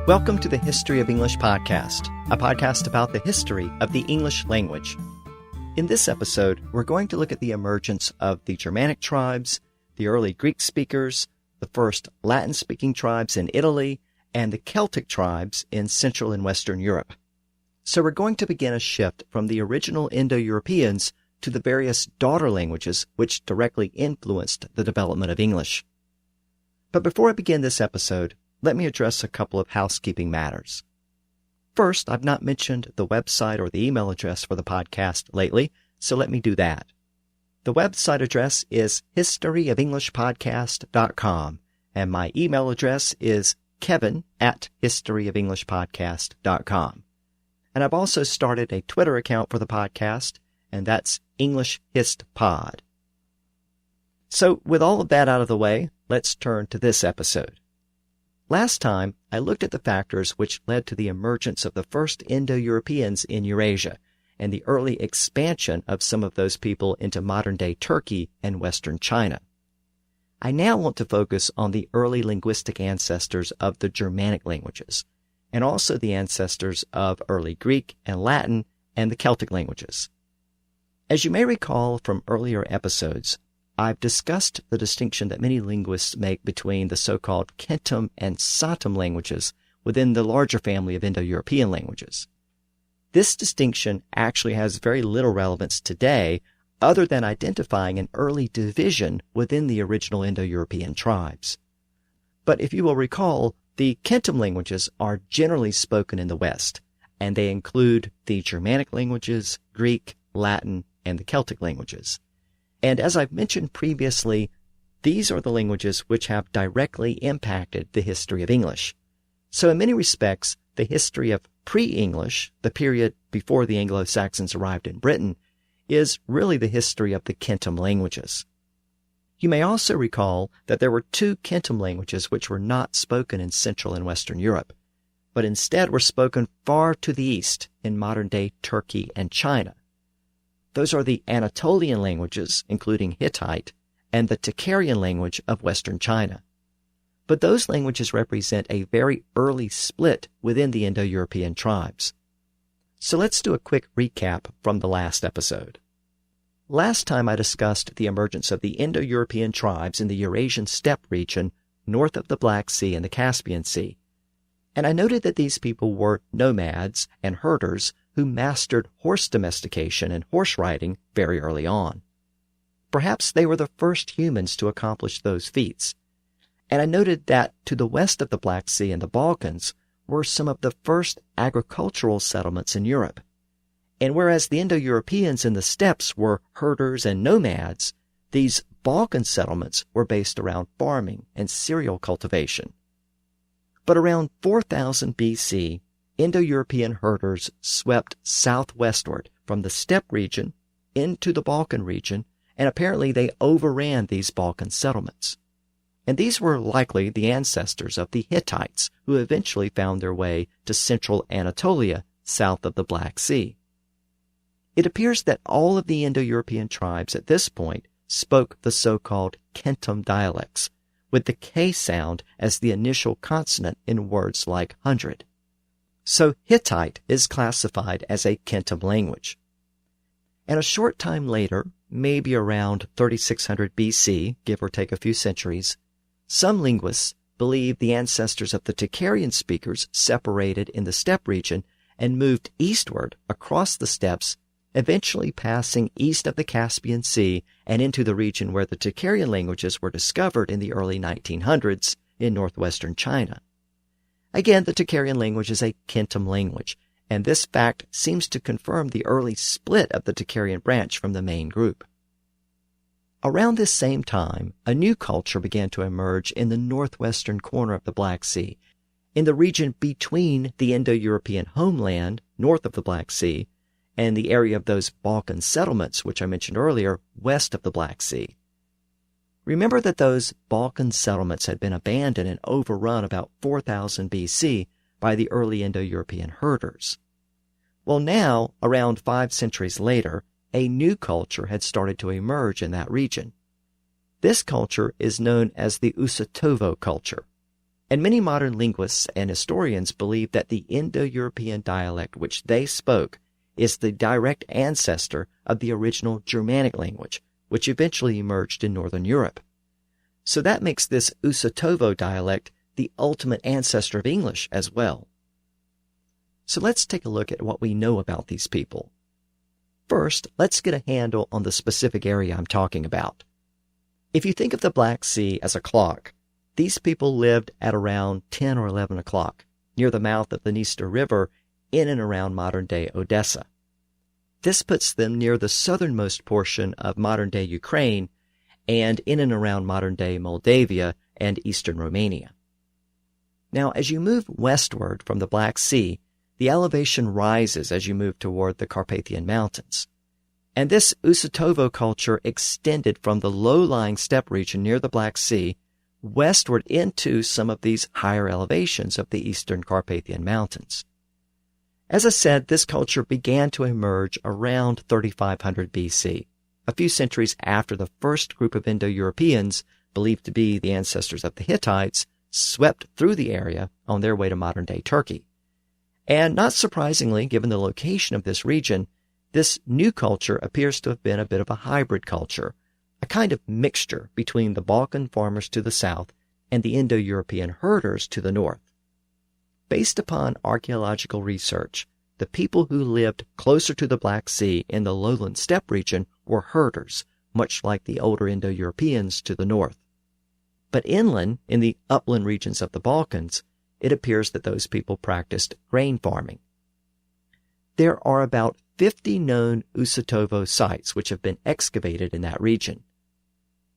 Welcome to the History of English podcast, a podcast about the history of the English language. In this episode, we're going to look at the emergence of the Germanic tribes, the early Greek speakers, the first Latin-speaking tribes in Italy, and the Celtic tribes in Central and Western Europe. So we're going to begin a shift from the original Indo-Europeans to the various daughter languages which directly influenced the development of English. But before I begin this episode, let me address a couple of housekeeping matters. First, I've not mentioned the website or the email address for the podcast lately, so let me do that. The website address is historyofenglishpodcast.com, and my email address is kevin@historyofenglishpodcast.com. And I've also started a Twitter account for the podcast, and that's EnglishHistPod. So with all of that out of the way, let's turn to this episode. Last time, I looked at the factors which led to the emergence of the first Indo-Europeans in Eurasia and the early expansion of some of those people into modern-day Turkey and Western China. I now want to focus on the early linguistic ancestors of the Germanic languages, and also the ancestors of early Greek and Latin and the Celtic languages. As you may recall from earlier episodes, I've discussed the distinction that many linguists make between the so-called Kentum and Satem languages within the larger family of Indo-European languages. This distinction actually has very little relevance today other than identifying an early division within the original Indo-European tribes. But if you will recall, the Kentum languages are generally spoken in the West, and they include the Germanic languages, Greek, Latin, and the Celtic languages. And as I've mentioned previously, these are the languages which have directly impacted the history of English. So in many respects, the history of pre-English, the period before the Anglo-Saxons arrived in Britain, is really the history of the Kentum languages. You may also recall that there were two Kentum languages which were not spoken in Central and Western Europe, but instead were spoken far to the east in modern-day Turkey and China. Those are the Anatolian languages, including Hittite, and the Tocharian language of Western China. But those languages represent a very early split within the Indo-European tribes. So let's do a quick recap from the last episode. Last time I discussed the emergence of the Indo-European tribes in the Eurasian steppe region north of the Black Sea and the Caspian Sea, and I noted that these people were nomads and herders who mastered horse domestication and horse riding very early on. Perhaps they were the first humans to accomplish those feats. And I noted that to the west of the Black Sea and the Balkans were some of the first agricultural settlements in Europe. And whereas the Indo-Europeans in the steppes were herders and nomads, these Balkan settlements were based around farming and cereal cultivation. But around 4000 BC, Indo-European herders swept southwestward from the steppe region into the Balkan region, and apparently they overran these Balkan settlements. And these were likely the ancestors of the Hittites, who eventually found their way to central Anatolia, south of the Black Sea. It appears that all of the Indo-European tribes at this point spoke the so-called Kentum dialects, with the K sound as the initial consonant in words like 100. So Hittite is classified as a Kentum language. And a short time later, maybe around 3600 BC, give or take a few centuries, some linguists believe the ancestors of the Tocharian speakers separated in the steppe region and moved eastward across the steppes, eventually passing east of the Caspian Sea and into the region where the Tocharian languages were discovered in the early 1900s in northwestern China. Again, the Tocharian language is a Kentum language, and this fact seems to confirm the early split of the Tocharian branch from the main group. Around this same time, a new culture began to emerge in the northwestern corner of the Black Sea, in the region between the Indo-European homeland, north of the Black Sea, and the area of those Balkan settlements, which I mentioned earlier, west of the Black Sea. Remember that those Balkan settlements had been abandoned and overrun about 4000 BC by the early Indo-European herders. Well, now, around 5 centuries later, a new culture had started to emerge in that region. This culture is known as the Usatovo culture. And many modern linguists and historians believe that the Indo-European dialect which they spoke is the direct ancestor of the original Germanic language, which eventually emerged in Northern Europe. So that makes this Usatovo dialect the ultimate ancestor of English as well. So let's take a look at what we know about these people. First, let's get a handle on the specific area I'm talking about. If you think of the Black Sea as a clock, these people lived at around 10 or 11 o'clock, near the mouth of the Dniester River in and around modern-day Odessa. This puts them near the southernmost portion of modern-day Ukraine and in and around modern-day Moldavia and eastern Romania. Now, as you move westward from the Black Sea, the elevation rises as you move toward the Carpathian Mountains. And this Usatovo culture extended from the low-lying steppe region near the Black Sea westward into some of these higher elevations of the eastern Carpathian Mountains. As I said, this culture began to emerge around 3500 BC, a few centuries after the first group of Indo-Europeans, believed to be the ancestors of the Hittites, swept through the area on their way to modern-day Turkey. And not surprisingly, given the location of this region, this new culture appears to have been a bit of a hybrid culture, a kind of mixture between the Balkan farmers to the south and the Indo-European herders to the north. Based upon archaeological research, the people who lived closer to the Black Sea in the lowland steppe region were herders, much like the older Indo-Europeans to the north. But inland, in the upland regions of the Balkans, it appears that those people practiced grain farming. There are about 50 known Usatovo sites which have been excavated in that region.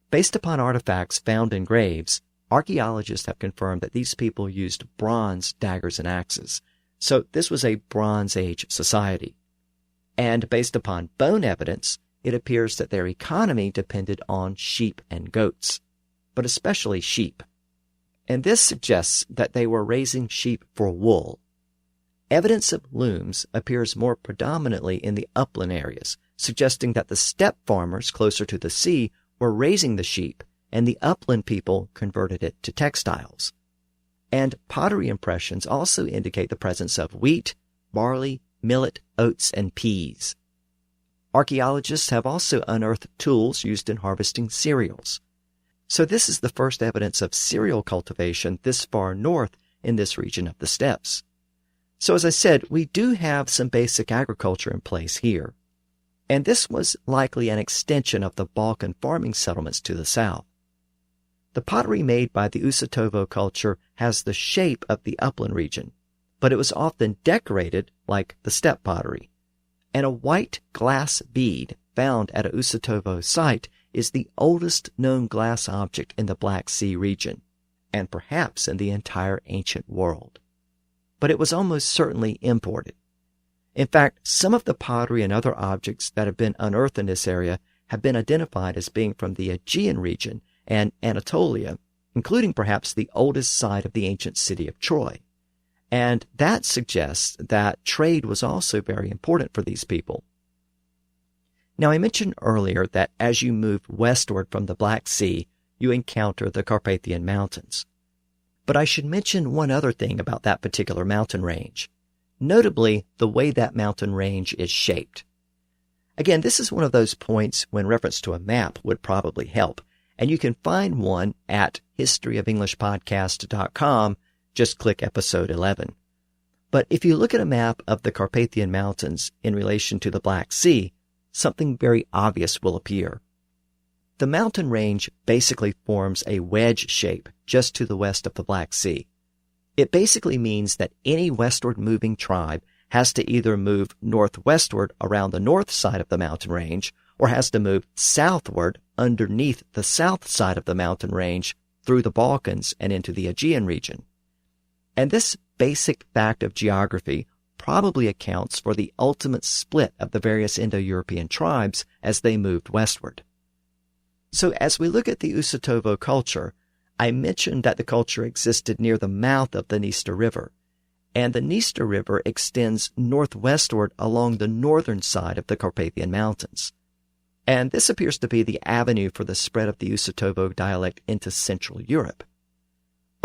Based upon artifacts found in graves, archaeologists have confirmed that these people used bronze daggers and axes, so this was a Bronze Age society. And based upon bone evidence, it appears that their economy depended on sheep and goats, but especially sheep. And this suggests that they were raising sheep for wool. Evidence of looms appears more predominantly in the upland areas, suggesting that the steppe farmers closer to the sea were raising the sheep, and the upland people converted it to textiles. And pottery impressions also indicate the presence of wheat, barley, millet, oats, and peas. Archaeologists have also unearthed tools used in harvesting cereals. So this is the first evidence of cereal cultivation this far north in this region of the steppes. So as I said, we do have some basic agriculture in place here. And this was likely an extension of the Balkan farming settlements to the south. The pottery made by the Usatovo culture has the shape of the upland region, but it was often decorated like the steppe pottery. And a white glass bead found at a Usatovo site is the oldest known glass object in the Black Sea region, and perhaps in the entire ancient world. But it was almost certainly imported. In fact, some of the pottery and other objects that have been unearthed in this area have been identified as being from the Aegean region and Anatolia, including perhaps the oldest site of the ancient city of Troy. And that suggests that trade was also very important for these people. Now, I mentioned earlier that as you move westward from the Black Sea, you encounter the Carpathian Mountains. But I should mention one other thing about that particular mountain range, notably the way that mountain range is shaped. Again, this is one of those points when reference to a map would probably help, and you can find one at historyofenglishpodcast.com. Just click episode 11. But if you look at a map of the Carpathian Mountains in relation to the Black Sea, something very obvious will appear. The mountain range basically forms a wedge shape just to the west of the Black Sea. It basically means that any westward moving tribe has to either move northwestward around the north side of the mountain range or has to move southward underneath the south side of the mountain range through the Balkans and into the Aegean region. And this basic fact of geography probably accounts for the ultimate split of the various Indo-European tribes as they moved westward. So as we look at the Usatovo culture, I mentioned that the culture existed near the mouth of the Dniester River, and the Dniester River extends northwestward along the northern side of the Carpathian Mountains. And this appears to be the avenue for the spread of the Usatovo dialect into Central Europe.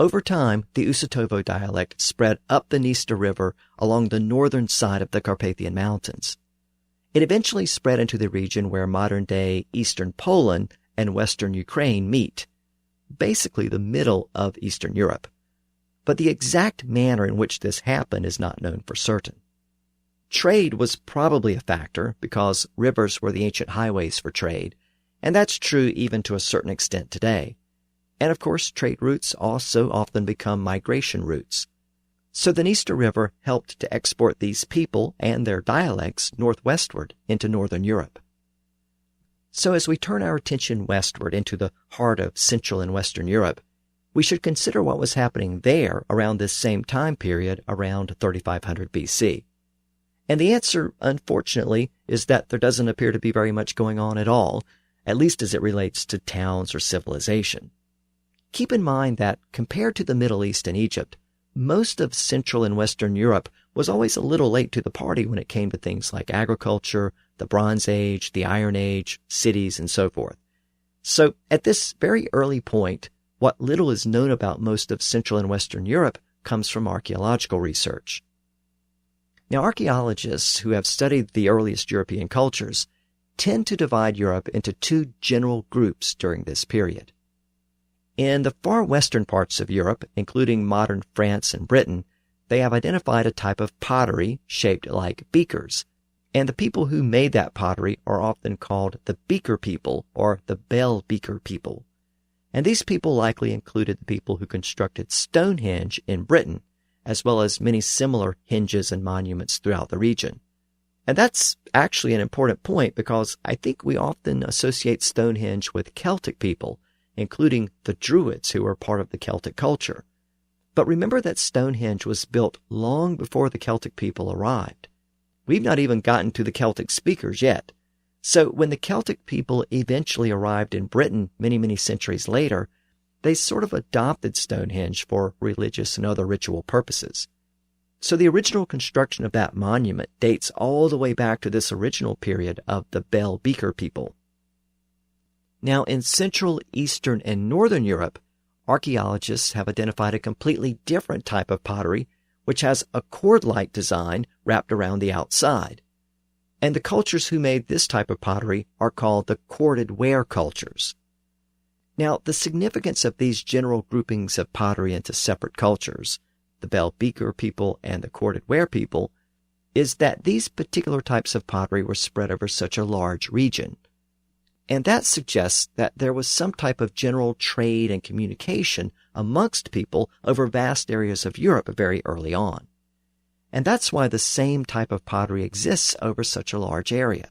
Over time, the Usatovo dialect spread up the Dniester River along the northern side of the Carpathian Mountains. It eventually spread into the region where modern-day eastern Poland and western Ukraine meet, basically the middle of Eastern Europe. But the exact manner in which this happened is not known for certain. Trade was probably a factor because rivers were the ancient highways for trade, and that's true even to a certain extent today. And of course, trade routes also often become migration routes. So the Dniester River helped to export these people and their dialects northwestward into northern Europe. So as we turn our attention westward into the heart of Central and Western Europe, we should consider what was happening there around this same time period, around 3500 BC. And the answer, unfortunately, is that there doesn't appear to be very much going on at all, at least as it relates to towns or civilization. Keep in mind that, compared to the Middle East and Egypt, most of Central and Western Europe was always a little late to the party when it came to things like agriculture, the Bronze Age, the Iron Age, cities, and so forth. So, at this very early point, what little is known about most of Central and Western Europe comes from archaeological research. Now, archaeologists who have studied the earliest European cultures tend to divide Europe into two general groups during this period. In the far western parts of Europe, including modern France and Britain, they have identified a type of pottery shaped like beakers, and the people who made that pottery are often called the beaker people or the bell beaker people. And these people likely included the people who constructed Stonehenge in Britain, as well as many similar henges and monuments throughout the region. And that's actually an important point because I think we often associate Stonehenge with Celtic people, including the Druids who were part of the Celtic culture. But remember that Stonehenge was built long before the Celtic people arrived. We've not even gotten to the Celtic speakers yet. So when the Celtic people eventually arrived in Britain many centuries later, they sort of adopted Stonehenge for religious and other ritual purposes. So the original construction of that monument dates all the way back to this original period of the Bell Beaker people. Now, in Central, Eastern, and Northern Europe, archaeologists have identified a completely different type of pottery, which has a cord-like design wrapped around the outside. And the cultures who made this type of pottery are called the corded ware cultures. Now, the significance of these general groupings of pottery into separate cultures, the Bell Beaker people and the corded ware people, is that these particular types of pottery were spread over such a large region. And that suggests that there was some type of general trade and communication amongst people over vast areas of Europe very early on. And that's why the same type of pottery exists over such a large area.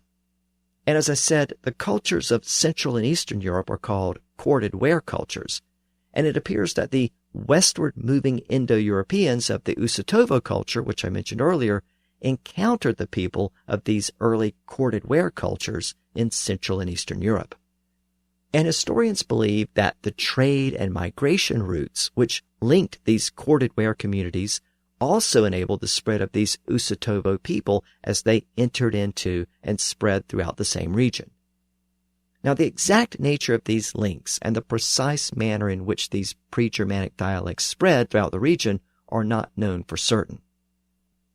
And as I said, the cultures of Central and Eastern Europe are called corded ware cultures, and it appears that the westward-moving Indo-Europeans of the Usatovo culture, which I mentioned earlier, encountered the people of these early corded ware cultures in Central and Eastern Europe. And historians believe that the trade and migration routes which linked these corded ware communities also enabled the spread of these Usatovo people as they entered into and spread throughout the same region. Now, the exact nature of these links and the precise manner in which these pre-Germanic dialects spread throughout the region are not known for certain.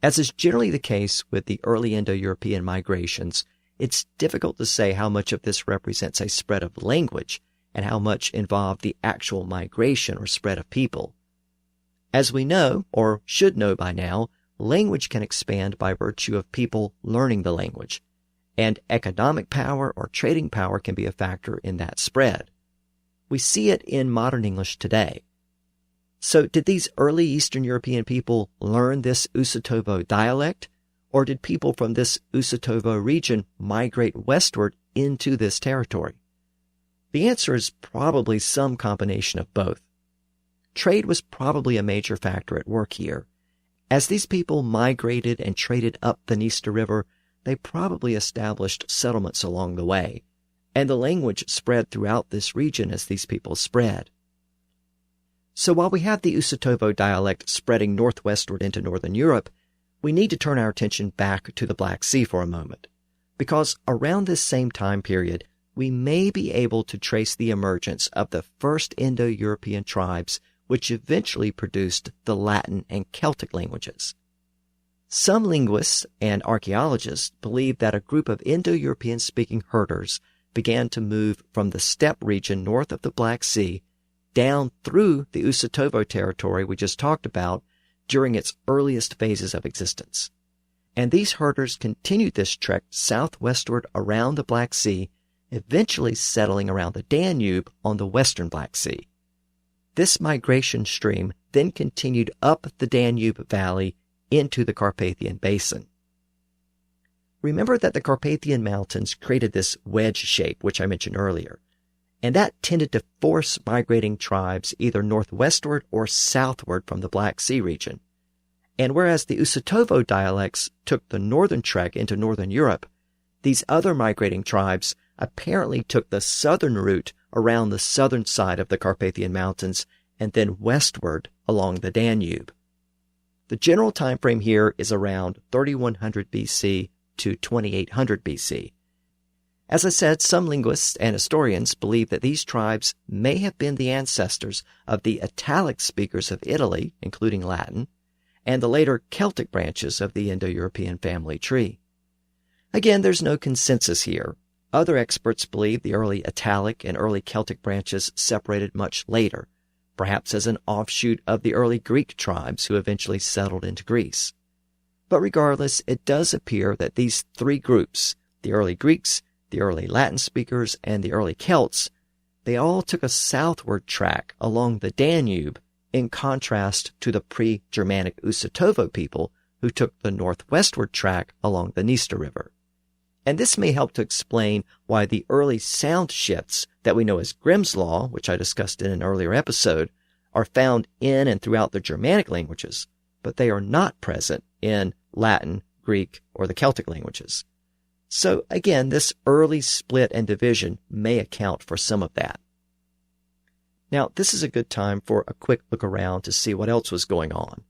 As is generally the case with the early Indo-European migrations, it's difficult to say how much of this represents a spread of language and how much involved the actual migration or spread of people. As we know, or should know by now, language can expand by virtue of people learning the language, and economic power or trading power can be a factor in that spread. We see it in modern English today. So did these early Eastern European people learn this Usatovo dialect, or did people from this Usatovo region migrate westward into this territory? The answer is probably some combination of both. Trade was probably a major factor at work here. As these people migrated and traded up the Dniester River, they probably established settlements along the way, and the language spread throughout this region as these people spread. So while we have the Usatovo dialect spreading northwestward into northern Europe, we need to turn our attention back to the Black Sea for a moment, because around this same time period, we may be able to trace the emergence of the first Indo-European tribes which eventually produced the Latin and Celtic languages. Some linguists and archaeologists believe that a group of Indo-European speaking herders began to move from the steppe region north of the Black Sea down through the Usatovo territory we just talked about during its earliest phases of existence. And these herders continued this trek southwestward around the Black Sea, eventually settling around the Danube on the western Black Sea. This migration stream then continued up the Danube Valley into the Carpathian Basin. Remember that the Carpathian Mountains created this wedge shape, which I mentioned earlier, and that tended to force migrating tribes either northwestward or southward from the Black Sea region. And whereas the Usatovo dialects took the northern trek into northern Europe, these other migrating tribes apparently took the southern route around the southern side of the Carpathian Mountains and then westward along the Danube. The general time frame here is around 3100 BC to 2800 BC. As I said, some linguists and historians believe that these tribes may have been the ancestors of the Italic speakers of Italy, including Latin, and the later Celtic branches of the Indo-European family tree. Again, there's no consensus here. Other experts believe the early Italic and early Celtic branches separated much later, perhaps as an offshoot of the early Greek tribes who eventually settled into Greece. But regardless, it does appear that these three groups, the early Greeks, the early Latin speakers, and the early Celts, they all took a southward track along the Danube in contrast to the pre-Germanic Usatovo people who took the northwestward track along the Dniester River. And this may help to explain why the early sound shifts that we know as Grimm's Law, which I discussed in an earlier episode, are found in and throughout the Germanic languages, but they are not present in Latin, Greek, or the Celtic languages. So again, this early split and division may account for some of that. Now, this is a good time for a quick look around to see what else was going on.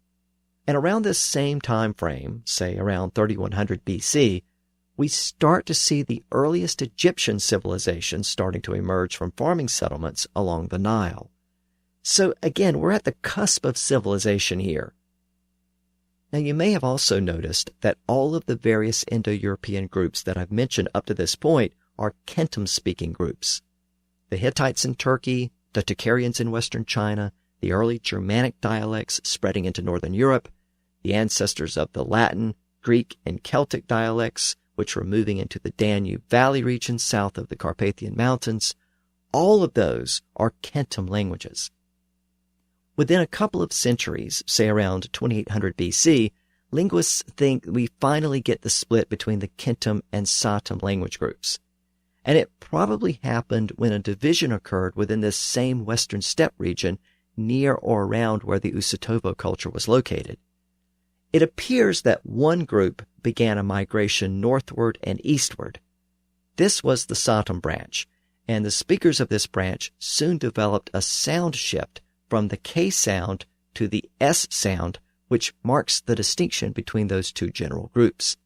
And around this same time frame, say around 3100 BC, we start to see the earliest Egyptian civilization starting to emerge from farming settlements along the Nile. So again, we're at the cusp of civilization here. Now, you may have also noticed that all of the various Indo-European groups that I've mentioned up to this point are Kentum-speaking groups. The Hittites in Turkey, the Tocharians in western China, the early Germanic dialects spreading into northern Europe, the ancestors of the Latin, Greek, and Celtic dialects, which were moving into the Danube Valley region south of the Carpathian Mountains, all of those are Kentum languages. Within a couple of centuries, say around 2800 BC, linguists think we finally get the split between the Kentum and Satem language groups. And it probably happened when a division occurred within this same western steppe region near or around where the Usatovo culture was located. It appears that one group began a migration northward and eastward. This was the Satem branch, and the speakers of this branch soon developed a sound shift from the K sound to the S sound, which marks the distinction between those two general groups.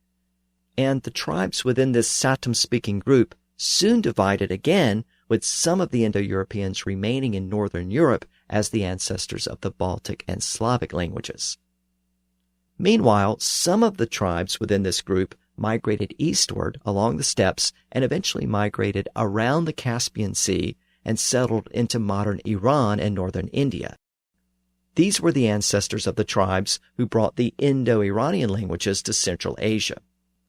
And the tribes within this Satem-speaking group soon divided again, with some of the Indo-Europeans remaining in northern Europe as the ancestors of the Baltic and Slavic languages. Meanwhile, some of the tribes within this group migrated eastward along the steppes and eventually migrated around the Caspian Sea and settled into modern Iran and northern India. These were the ancestors of the tribes who brought the Indo-Iranian languages to Central Asia,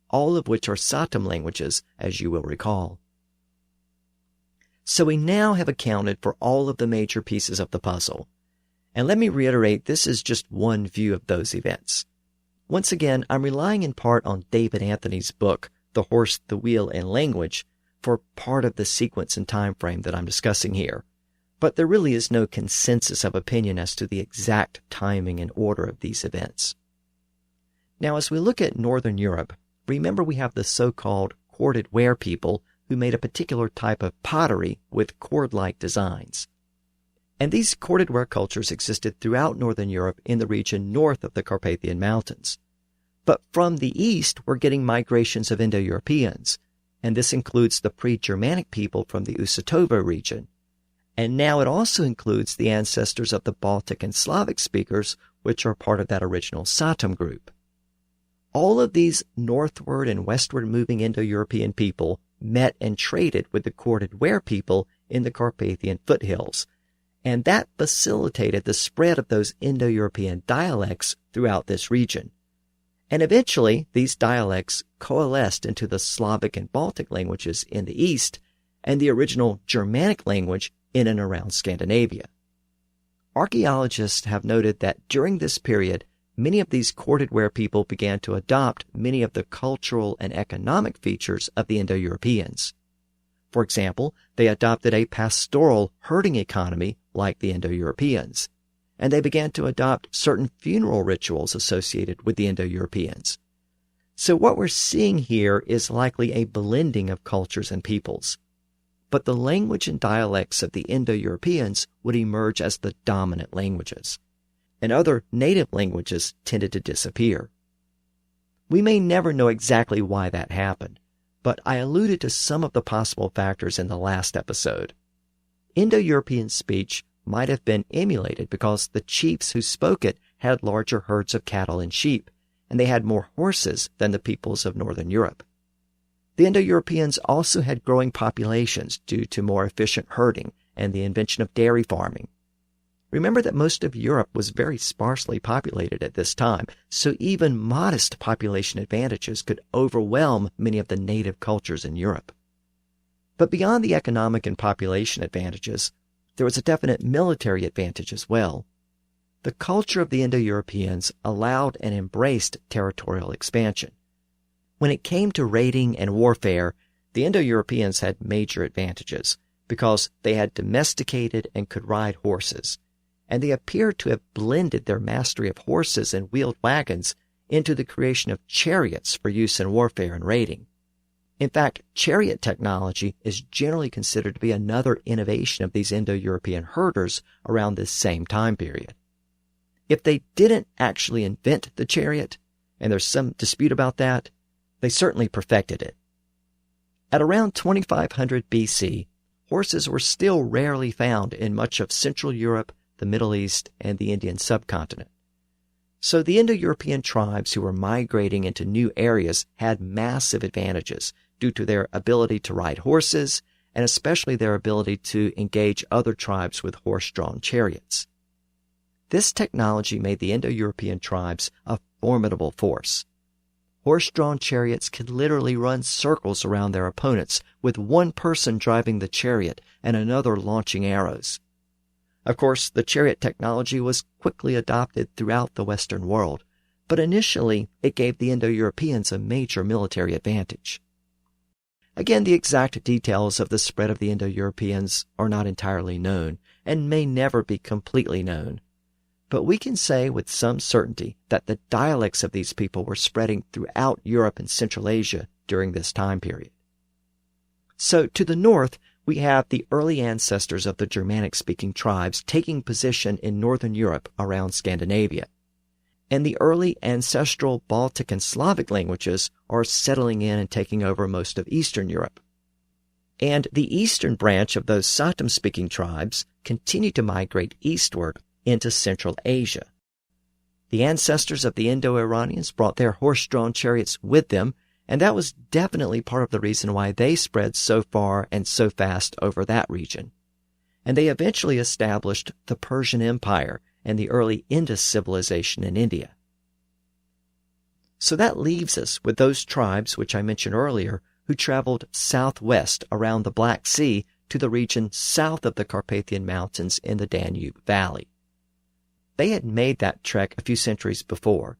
all of which are Satem languages, as you will recall. So we now have accounted for all of the major pieces of the puzzle. And let me reiterate, this is just one view of those events. Once again, I'm relying in part on David Anthony's book, The Horse, the Wheel, and Language, for part of the sequence and time frame that I'm discussing here. But there really is no consensus of opinion as to the exact timing and order of these events. Now, as we look at Northern Europe, remember we have the so-called corded ware people who made a particular type of pottery with cord-like designs. And these corded ware cultures existed throughout Northern Europe in the region north of the Carpathian Mountains. But from the east, we're getting migrations of Indo-Europeans, and this includes the pre-Germanic people from the Usatovo region, And now it also includes the ancestors of the Baltic and Slavic speakers, which are part of that original Satem group. All of these northward and westward moving Indo-European people met and traded with the corded ware people in the Carpathian foothills, and that facilitated the spread of those Indo-European dialects throughout this region. And eventually, these dialects coalesced into the Slavic and Baltic languages in the east and the original Germanic language in and around Scandinavia. Archaeologists have noted that during this period, many of these corded ware people began to adopt many of the cultural and economic features of the Indo-Europeans. For example, they adopted a pastoral herding economy like the Indo-Europeans, and they began to adopt certain funeral rituals associated with the Indo-Europeans. So what we're seeing here is likely a blending of cultures and peoples. But the language and dialects of the Indo-Europeans would emerge as the dominant languages, and other native languages tended to disappear. We may never know exactly why that happened, but I alluded to some of the possible factors in the last episode. Indo-European speech might have been emulated because the chiefs who spoke it had larger herds of cattle and sheep, and they had more horses than the peoples of Northern Europe. The Indo-Europeans also had growing populations due to more efficient herding and the invention of dairy farming. Remember that most of Europe was very sparsely populated at this time, so even modest population advantages could overwhelm many of the native cultures in Europe. But beyond the economic and population advantages, there was a definite military advantage as well. The culture of the Indo-Europeans allowed and embraced territorial expansion. When it came to raiding and warfare, the Indo-Europeans had major advantages because they had domesticated and could ride horses, and they appeared to have blended their mastery of horses and wheeled wagons into the creation of chariots for use in warfare and raiding. In fact, chariot technology is generally considered to be another innovation of these Indo-European herders around this same time period. If they didn't actually invent the chariot, and there's some dispute about that, they certainly perfected it. At around 2500 BC, horses were still rarely found in much of Central Europe, the Middle East, and the Indian subcontinent. So the Indo-European tribes who were migrating into new areas had massive advantages due to their ability to ride horses and especially their ability to engage other tribes with horse-drawn chariots. This technology made the Indo-European tribes a formidable force. Horse-drawn chariots could literally run circles around their opponents, with one person driving the chariot and another launching arrows. Of course, the chariot technology was quickly adopted throughout the Western world, but initially it gave the Indo-Europeans a major military advantage. Again, the exact details of the spread of the Indo-Europeans are not entirely known, and may never be completely known. But we can say with some certainty that the dialects of these people were spreading throughout Europe and Central Asia during this time period. So to the north, we have the early ancestors of the Germanic-speaking tribes taking position in northern Europe around Scandinavia. And the early ancestral Baltic and Slavic languages are settling in and taking over most of Eastern Europe. And the eastern branch of those Satem-speaking tribes continue to migrate eastward into Central Asia. The ancestors of the Indo-Iranians brought their horse-drawn chariots with them, and that was definitely part of the reason why they spread so far and so fast over that region. And they eventually established the Persian Empire and the early Indus civilization in India. So that leaves us with those tribes which I mentioned earlier who traveled southwest around the Black Sea to the region south of the Carpathian Mountains in the Danube Valley. They had made that trek a few centuries before,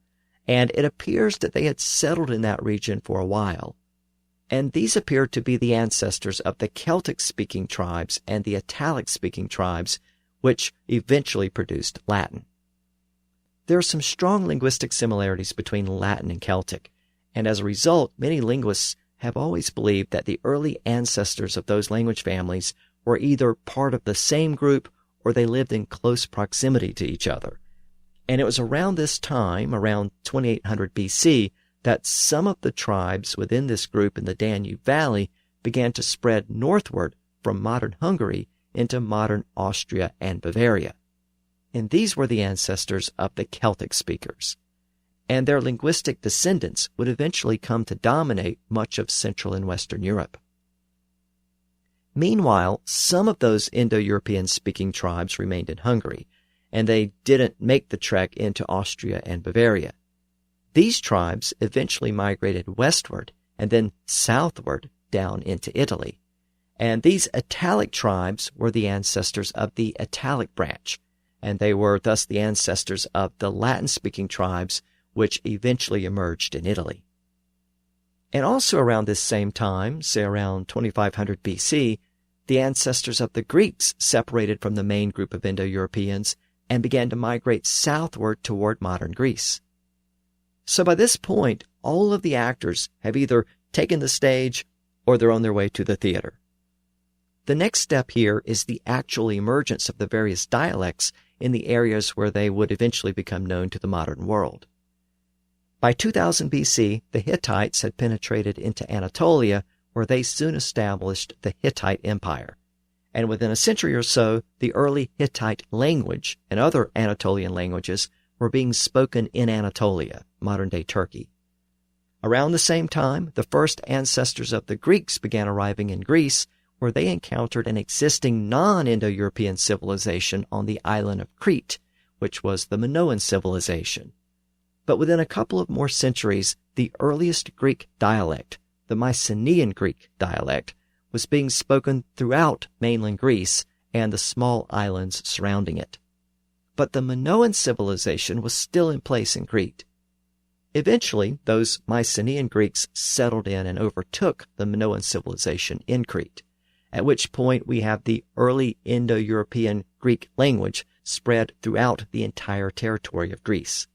and it appears that they had settled in that region for a while. And these appear to be the ancestors of the Celtic-speaking tribes and the Italic-speaking tribes, which eventually produced Latin. There are some strong linguistic similarities between Latin and Celtic, and as a result, many linguists have always believed that the early ancestors of those language families were either part of the same group or they lived in close proximity to each other. And it was around this time, around 2800 BC, that some of the tribes within this group in the Danube Valley began to spread northward from modern Hungary into modern Austria and Bavaria. And these were the ancestors of the Celtic speakers. And their linguistic descendants would eventually come to dominate much of Central and Western Europe. Meanwhile, some of those Indo-European speaking tribes remained in Hungary, and they didn't make the trek into Austria and Bavaria. These tribes eventually migrated westward and then southward down into Italy. And these Italic tribes were the ancestors of the Italic branch, and they were thus the ancestors of the Latin-speaking tribes which eventually emerged in Italy. And also around this same time, say around 2500 BC, the ancestors of the Greeks separated from the main group of Indo-Europeans and began to migrate southward toward modern Greece. So by this point, all of the actors have either taken the stage or they're on their way to the theater. The next step here is the actual emergence of the various dialects in the areas where they would eventually become known to the modern world. By 2000 BC, the Hittites had penetrated into Anatolia, where they soon established the Hittite Empire. And within a century or so, the early Hittite language and other Anatolian languages were being spoken in Anatolia, modern-day Turkey. Around the same time, the first ancestors of the Greeks began arriving in Greece, where they encountered an existing non-Indo-European civilization on the island of Crete, which was the Minoan civilization. But within a couple of more centuries, the earliest Greek dialect, the Mycenaean Greek dialect, was being spoken throughout mainland Greece and the small islands surrounding it. But the Minoan civilization was still in place in Crete. Eventually, those Mycenaean Greeks settled in and overtook the Minoan civilization in Crete, at which point we have the early Indo-European Greek language spread throughout the entire territory of Greece.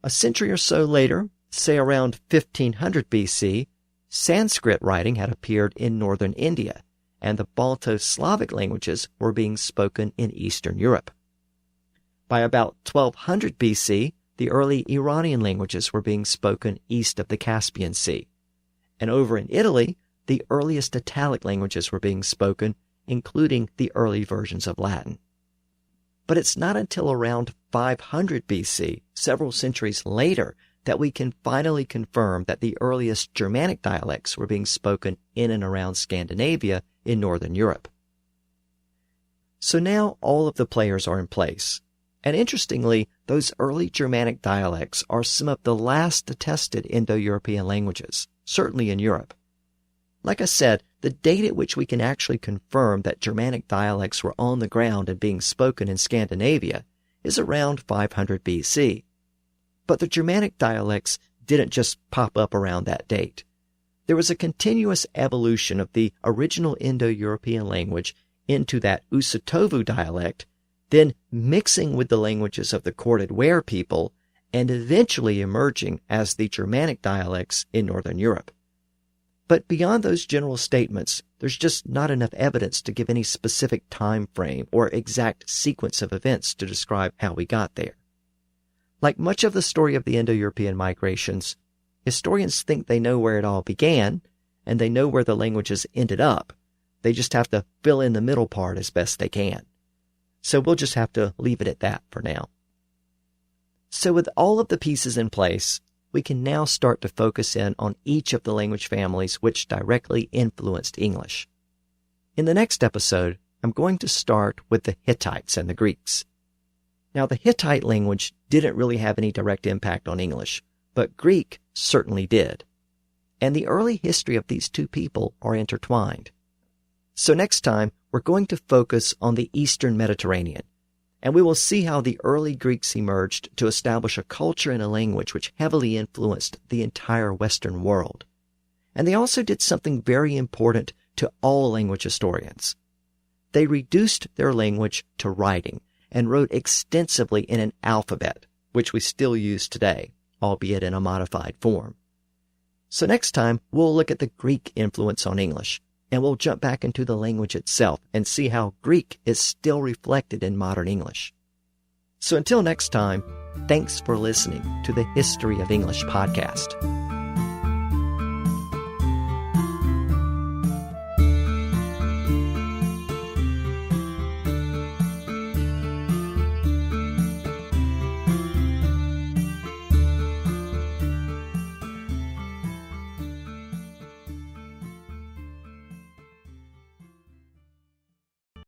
A century or so later, say around 1500 BC, Sanskrit writing had appeared in northern India, and the Balto-Slavic languages were being spoken in Eastern Europe. By about 1200 BC, the early Iranian languages were being spoken east of the Caspian Sea. And over in Italy, the earliest Italic languages were being spoken, including the early versions of Latin. But it's not until around 500 BC, several centuries later, that we can finally confirm that the earliest Germanic dialects were being spoken in and around Scandinavia in northern Europe. So now all of the players are in place. And interestingly, those early Germanic dialects are some of the last attested Indo-European languages, certainly in Europe. Like I said, the date at which we can actually confirm that Germanic dialects were on the ground and being spoken in Scandinavia is around 500 BC. But the Germanic dialects didn't just pop up around that date. There was a continuous evolution of the original Indo-European language into that Usatovo dialect, then mixing with the languages of the corded ware people, and eventually emerging as the Germanic dialects in northern Europe. But beyond those general statements, there's just not enough evidence to give any specific time frame or exact sequence of events to describe how we got there. Like much of the story of the Indo-European migrations, historians think they know where it all began, and they know where the languages ended up. They just have to fill in the middle part as best they can. So we'll just have to leave it at that for now. So with all of the pieces in place, we can now start to focus in on each of the language families which directly influenced English. In the next episode, I'm going to start with the Hittites and the Greeks. Now, the Hittite language didn't really have any direct impact on English, but Greek certainly did. And the early history of these two people are intertwined. So next time, we're going to focus on the Eastern Mediterranean, and we will see how the early Greeks emerged to establish a culture and a language which heavily influenced the entire Western world. And they also did something very important to all language historians. They reduced their language to writing and wrote extensively in an alphabet, which we still use today, albeit in a modified form. So next time, we'll look at the Greek influence on English, and we'll jump back into the language itself and see how Greek is still reflected in modern English. So until next time, thanks for listening to the History of English podcast.